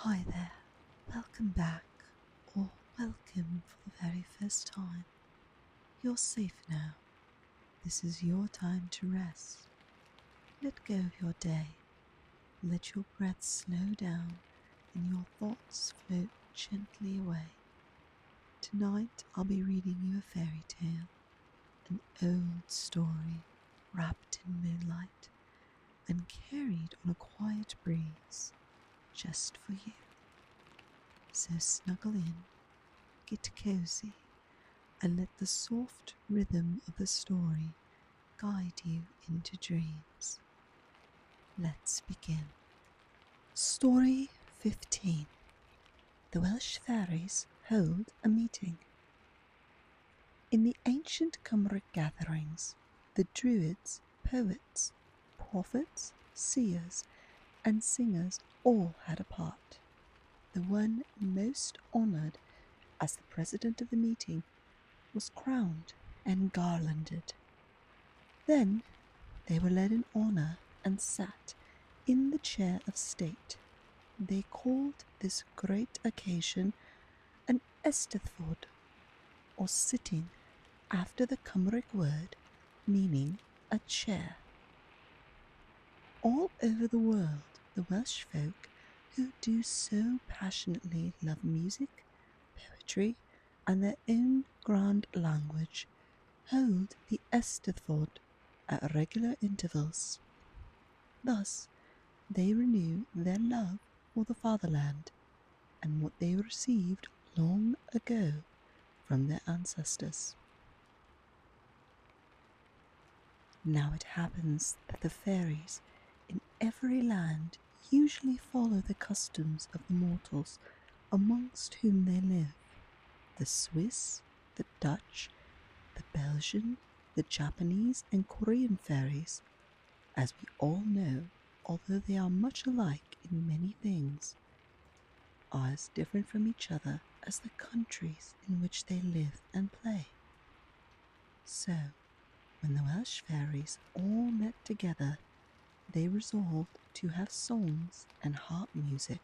Hi there, welcome back, or welcome for the very first time. You're safe now. This is your time to rest. Let go of your day. Let your breath slow down and your thoughts float gently away. Tonight I'll be reading you a fairy tale, an old story wrapped in moonlight and carried on a quiet breeze just for you. So snuggle in, get cozy, and let the soft rhythm of the story guide you into dreams. Let's begin. Story 15. The Welsh Fairies hold a meeting. In the ancient Cymric gatherings, the druids, poets, prophets, seers, and singers all had a part. The one most honoured as the president of the meeting was crowned and garlanded. Then they were led in honour and sat in the chair of state. They called this great occasion an Eisteddfod, or sitting, after the Cymric word meaning a chair. All over the world, the Welsh folk who do so passionately love music, poetry, and their own grand language hold the Eisteddfod at regular intervals. Thus, they renew their love for the fatherland and what they received long ago from their ancestors. Now it happens that the fairies in every land usually follow the customs of the mortals amongst whom they live. The Swiss, the Dutch, the Belgian, the Japanese and Korean fairies, as we all know, although they are much alike in many things, are as different from each other as the countries in which they live and play. So, when the Welsh fairies all met together, they resolved to have songs and harp music,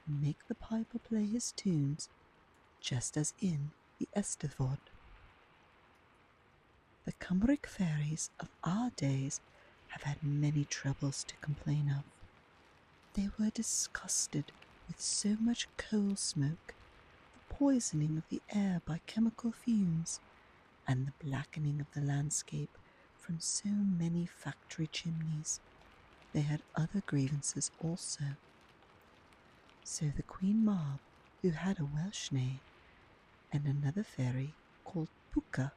and make the piper play his tunes, just as in the Eisteddfod. The Cymric fairies of our days have had many troubles to complain of. They were disgusted with so much coal smoke, the poisoning of the air by chemical fumes, and the blackening of the landscape from so many factory chimneys. They had other grievances also. So the Queen Mab, who had a Welsh name, and another fairy called Puca,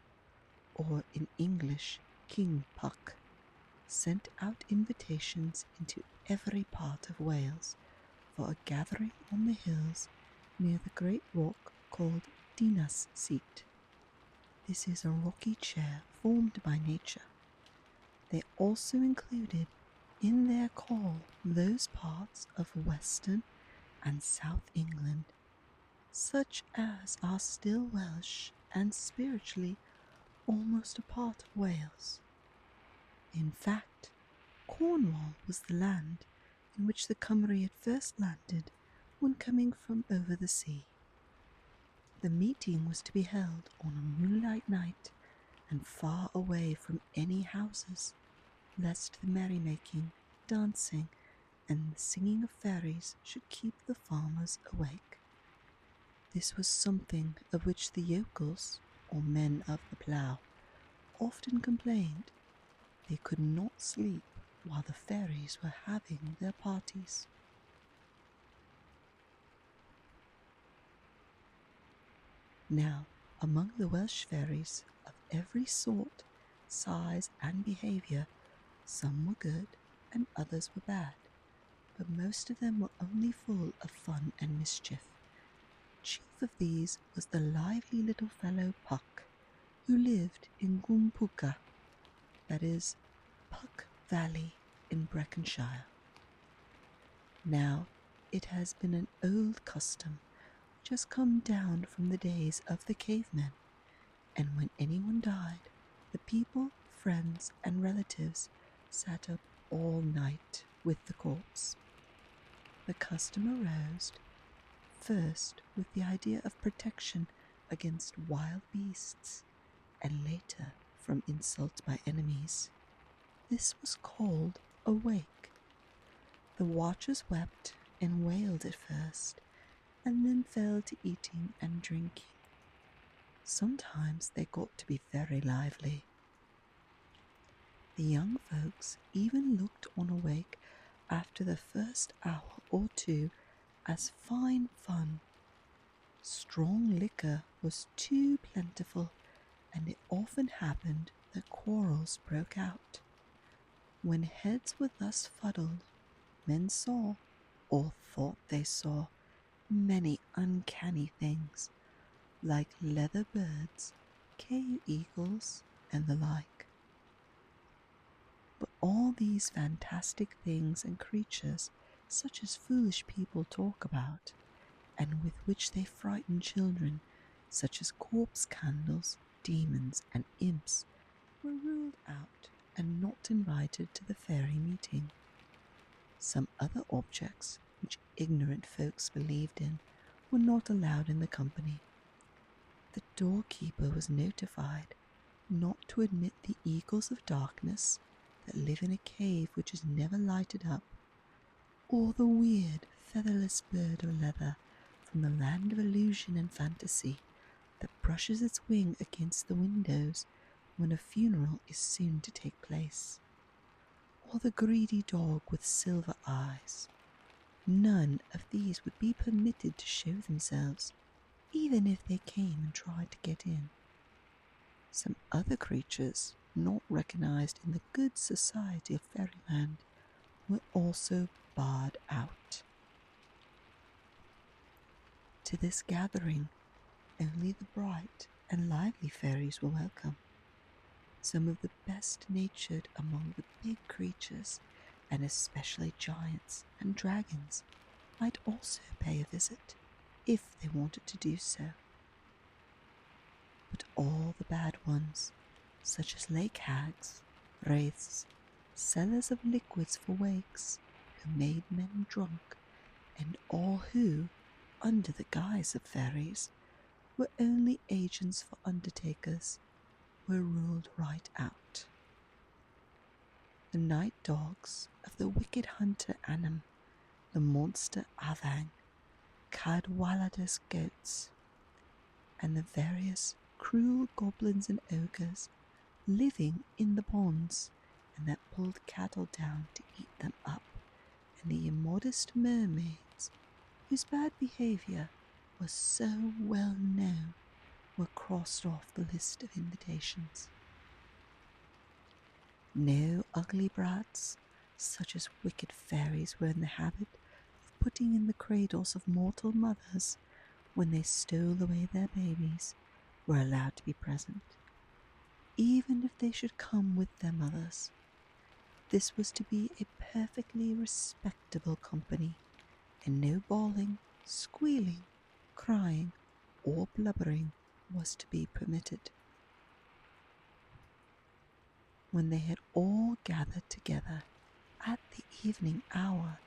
or in English King Puck, sent out invitations into every part of Wales for a gathering on the hills near the great rock called Dinas Seat. This is a rocky chair formed by nature. They also included in their call those parts of Western and South England, such as are still Welsh and spiritually almost a part of Wales. In fact, Cornwall was the land in which the Cymry had first landed when coming from over the sea. The meeting was to be held on a moonlight night and far away from any houses, lest the merrymaking, dancing, and the singing of fairies should keep the farmers awake. This was something of which the yokels, or men of the plough, often complained. They could not sleep while the fairies were having their parties. Now, among the Welsh fairies of every sort, size, and behaviour, some were good and others were bad, but most of them were only full of fun and mischief. Chief of these was the lively little fellow Puck, who lived in Gwmpwca, that is, Puck Valley in Breconshire. Now, it has been an old custom which has come down from the days of the cavemen, and when anyone died, the people, friends, and relatives sat up all night with the corpse. The custom arose first with the idea of protection against wild beasts, and later from insult by enemies. This was called a wake. The watchers wept and wailed at first, and then fell to eating and drinking. Sometimes they got to be very lively. The young folks even looked on a wake after the first hour or two as fine fun. Strong liquor was too plentiful, and it often happened that quarrels broke out. When heads were thus fuddled, men saw, or thought they saw, many uncanny things, like leather birds, cave eagles, and the like. But all these fantastic things and creatures, such as foolish people talk about, and with which they frighten children, such as corpse candles, demons, and imps, were ruled out and not invited to the fairy meeting. Some other objects, which ignorant folks believed in, were not allowed in the company. The doorkeeper was notified not to admit the eagles of darkness that live in a cave which is never lighted up, or the weird featherless bird of leather from the land of illusion and fantasy that brushes its wing against the windows when a funeral is soon to take place, or the greedy dog with silver eyes. None of these would be permitted to show themselves, even if they came and tried to get in. Some other creatures, not recognized in the good society of fairyland, were also barred out. To this gathering, only the bright and lively fairies were welcome. Some of the best-natured among the big creatures, and especially giants and dragons, might also pay a visit, if they wanted to do so. But all the bad ones, such as lake hags, wraiths, sellers of liquids for wakes, who made men drunk, and all who, under the guise of fairies, were only agents for undertakers, were ruled right out. The night dogs of the wicked hunter Annam, the monster Avang, Cadwallader's goats, and the various cruel goblins and ogres living in the ponds and that pulled cattle down to eat them up, and the immodest mermaids, whose bad behaviour was so well known, were crossed off the list of invitations. No ugly brats, such as wicked fairies were in the habit of putting in the cradles of mortal mothers when they stole away their babies, were allowed to be present, even if they should come with their mothers. This was to be a perfectly respectable company, and no bawling, squealing, crying, or blubbering was to be permitted. When they had all gathered together at the evening hour,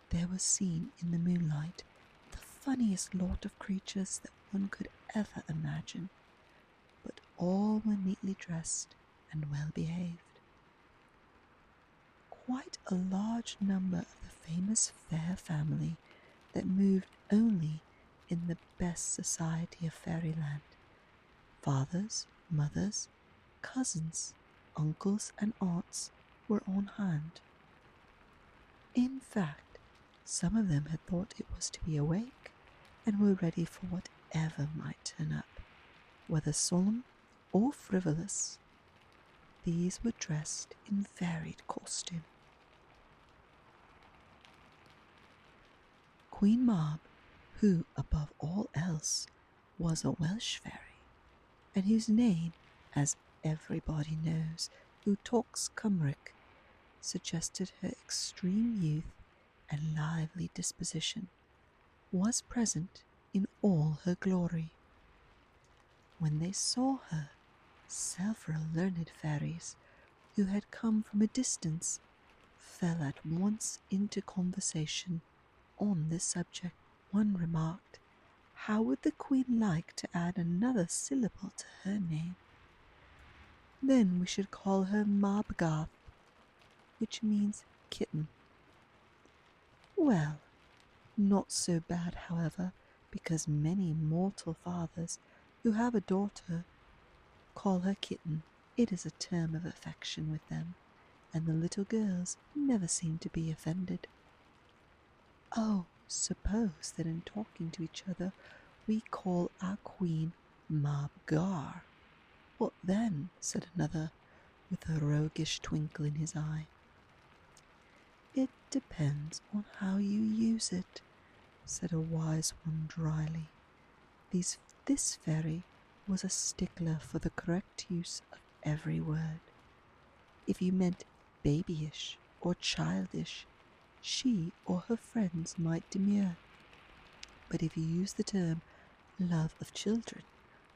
there was seen in the moonlight the funniest lot of creatures that one could ever imagine, but all were neatly dressed and well behaved. Quite a large number of the famous fair family that moved only in the best society of fairyland, fathers, mothers, cousins, uncles and aunts, were on hand. In fact, some of them had thought it was to be awake and were ready for whatever might turn up, whether solemn or frivolous. These were dressed in varied costume. Queen Mab, who above all else was a Welsh fairy, and whose name, as everybody knows who talks Cymric, suggested her extreme youth and lively disposition, was present in all her glory. When they saw her, several learned fairies, who had come from a distance, fell at once into conversation, on this subject, one remarked, "How would the Queen like to add another syllable to her name? Then we should call her Mabgarth, which means kitten." Well, not so bad, however, because many mortal fathers who have a daughter call her kitten. It is a term of affection with them, and the little girls never seem to be offended. Oh, suppose that in talking to each other we call our queen Mabgar. What then? Said another, with a roguish twinkle in his eye. It depends on how you use it, said a wise one dryly. This fairy was a stickler for the correct use of every word. If you meant babyish or childish, she or her friends might demur. But if you use the term love of children,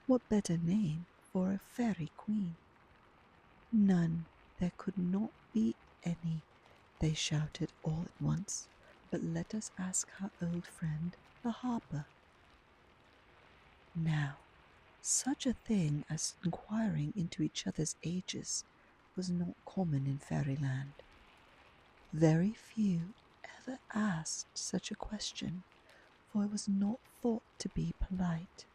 what better name for a fairy queen? None, there could not be any, they shouted all at once. But let us ask our old friend, the harper. Now, such a thing as inquiring into each other's ages was not common in fairyland. Very few ever asked such a question, for it was not thought to be polite.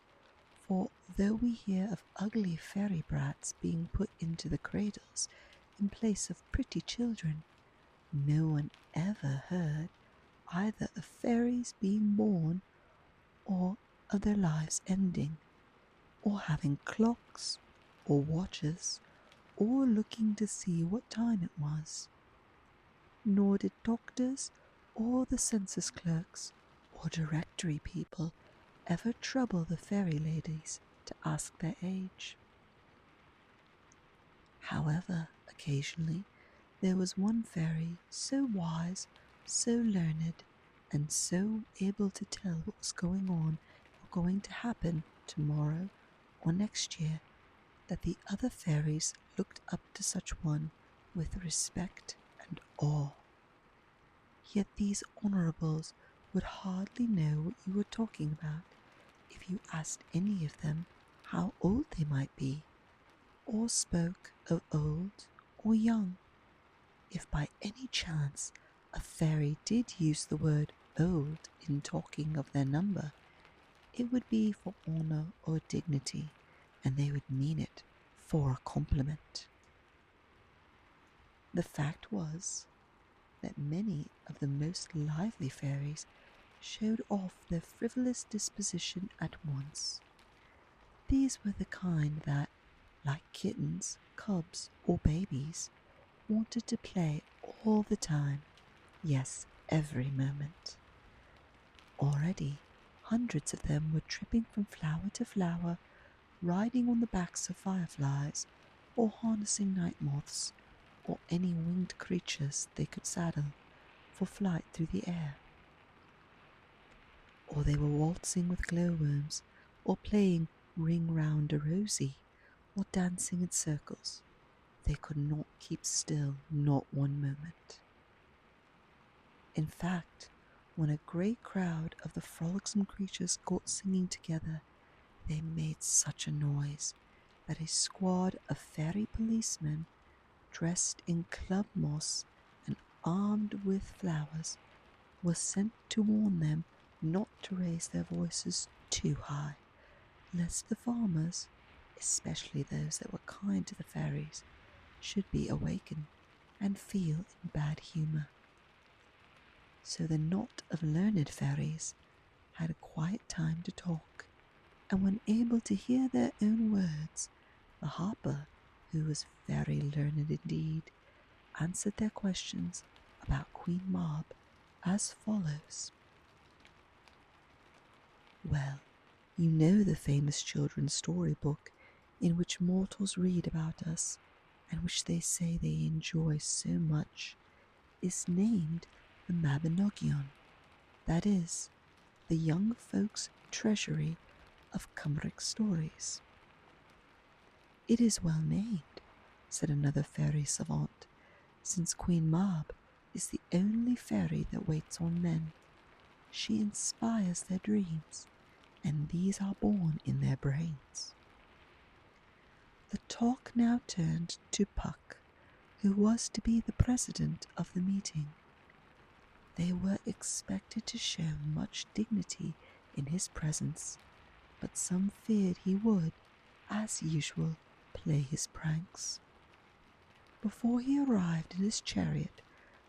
For though we hear of ugly fairy brats being put into the cradles in place of pretty children, no one ever heard either of fairies being born, or of their lives ending, or having clocks, or watches, or looking to see what time it was. Nor did doctors, or the census clerks, or directory people ever trouble the fairy ladies to ask their age. However, occasionally there was one fairy so wise, so learned, and so able to tell what was going on or going to happen tomorrow or next year, that the other fairies looked up to such one with respect and awe. Yet these honourables would hardly know what you were talking about if you asked any of them how old they might be, or spoke of old or young. If by any chance a fairy did use the word old in talking of their number, it would be for honour or dignity, and they would mean it for a compliment. The fact was that many of the most lively fairies showed off their frivolous disposition at once. These were the kind that, like kittens, cubs, or babies, wanted to play all the time, yes, every moment. Already, hundreds of them were tripping from flower to flower, riding on the backs of fireflies, or harnessing night moths, or any winged creatures they could saddle for flight through the air. Or they were waltzing with glowworms, or playing ring round a rosy, or dancing in circles. They could not keep still, not one moment. In fact, when a great crowd of the frolicsome creatures got singing together, they made such a noise that a squad of fairy policemen, dressed in club moss and armed with flowers, was sent to warn them not to raise their voices too high, lest the farmers, especially those that were kind to the fairies, should be awakened and feel in bad humour. So the knot of learned fairies had a quiet time to talk, and when able to hear their own words, the harper, who was very learned indeed, answered their questions about Queen Mab as follows. Well, you know the famous children's storybook in which mortals read about us, and which they say they enjoy so much, is named the Mabinogion, that is, the young folks' treasury of Cymric stories. It is well named, said another fairy savant, since Queen Mab is the only fairy that waits on men. she inspires their dreams, and these are born in their brains. The talk now turned to Puck, who was to be the president of the meeting. They were expected to show much dignity in his presence, but some feared he would, as usual, play his pranks. Before he arrived in his chariot,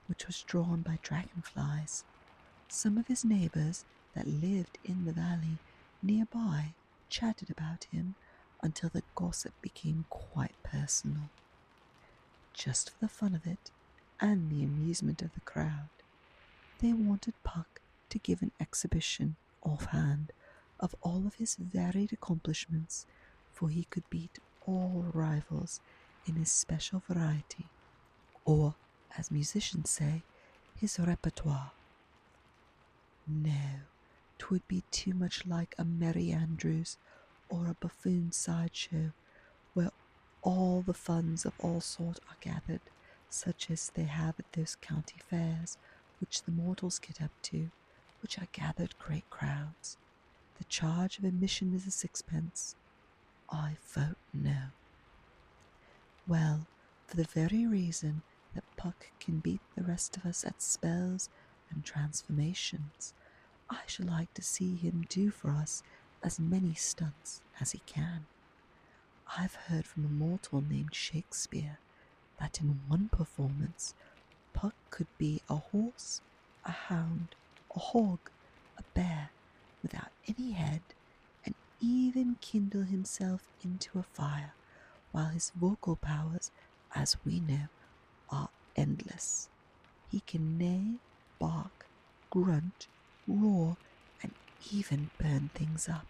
which was drawn by dragonflies, some of his neighbours that lived in the valley nearby chatted about him until the gossip became quite personal. Just for the fun of it and the amusement of the crowd, they wanted Puck to give an exhibition offhand of all of his varied accomplishments, for he could beat all rivals in his special variety, or, as musicians say, his repertoire. No, 'twould be too much like a Merry Andrews or a buffoon sideshow, where all the funds of all sorts are gathered, such as they have at those county fairs which the mortals get up to, which are gathered great crowds. The charge of admission is a sixpence. I vote no. Well, for the very reason that Puck can beat the rest of us at spells and transformations, I should like to see him do for us as many stunts as he can. I've heard from a mortal named Shakespeare that in one performance Puck could be a horse, a hound, a hog, a bear, without any head, and even kindle himself into a fire, while his vocal powers, as we know, are endless. He can neigh, bark, grunt, roar, and even burn things up.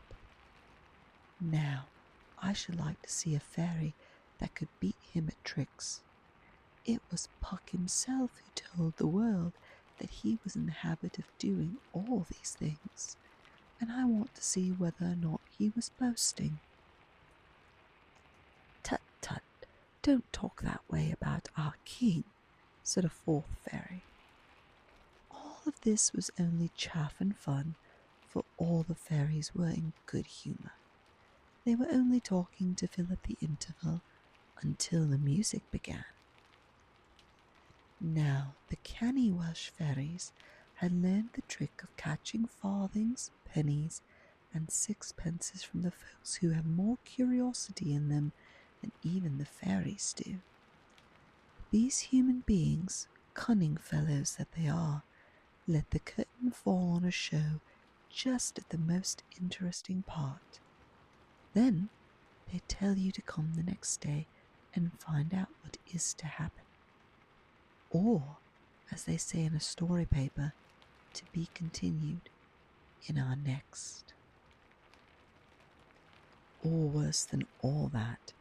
Now, I should like to see a fairy that could beat him at tricks. It was Puck himself who told the world that he was in the habit of doing all these things, and I want to see whether or not he was boasting. Tut, tut, don't talk that way about our king, said a fourth fairy. All of this was only chaff and fun, for all the fairies were in good humour. They were only talking to fill up the interval until the music began. Now, the canny Welsh Fairies had learned the trick of catching farthings, pennies, and sixpences from the folks who have more curiosity in them than even the fairies do. These human beings, cunning fellows that they are, let the curtain fall on a show just at the most interesting part. Then they tell you to come the next day and find out what is to happen. Or, as they say in a story paper, to be continued in our next. Or worse than all that,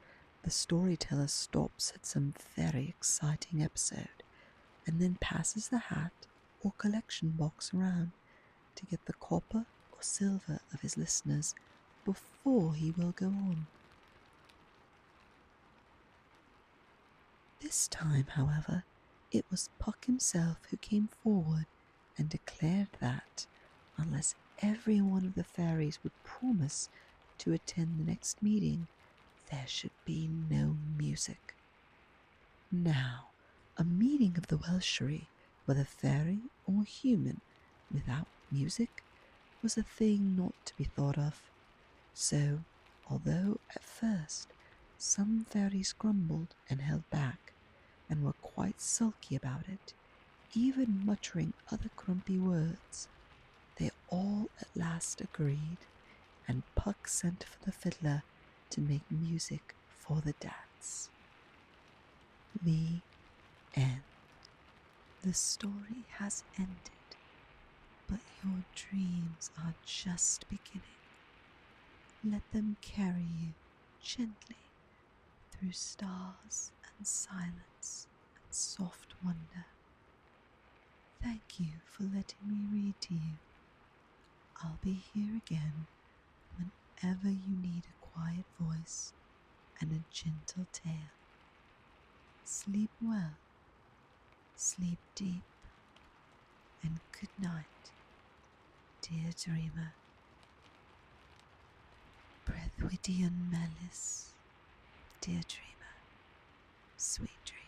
the storyteller stops at some very exciting episode and then passes the hat or collection box around to get the copper or silver of his listeners before he will go on. This time, however, it was Puck himself who came forward and declared that, unless every one of the fairies would promise to attend the next meeting, there should be no music. Now, a meeting of the Welshery, whether fairy or human, without music, was a thing not to be thought of. So, although at first some fairies grumbled and held back, and were quite sulky about it, even muttering other grumpy words, they all at last agreed, and Puck sent for the fiddler to make music for the dance. The end. The story has ended, but your dreams are just beginning. Let them carry you gently through stars and silence and soft wonder. Thank you for letting me read to you. I'll be here again whenever you need a quiet voice and a gentle tale. Sleep well, sleep deep, and good night, dear dreamer. Breuddwydion melys, dear dreamer, sweet dreams.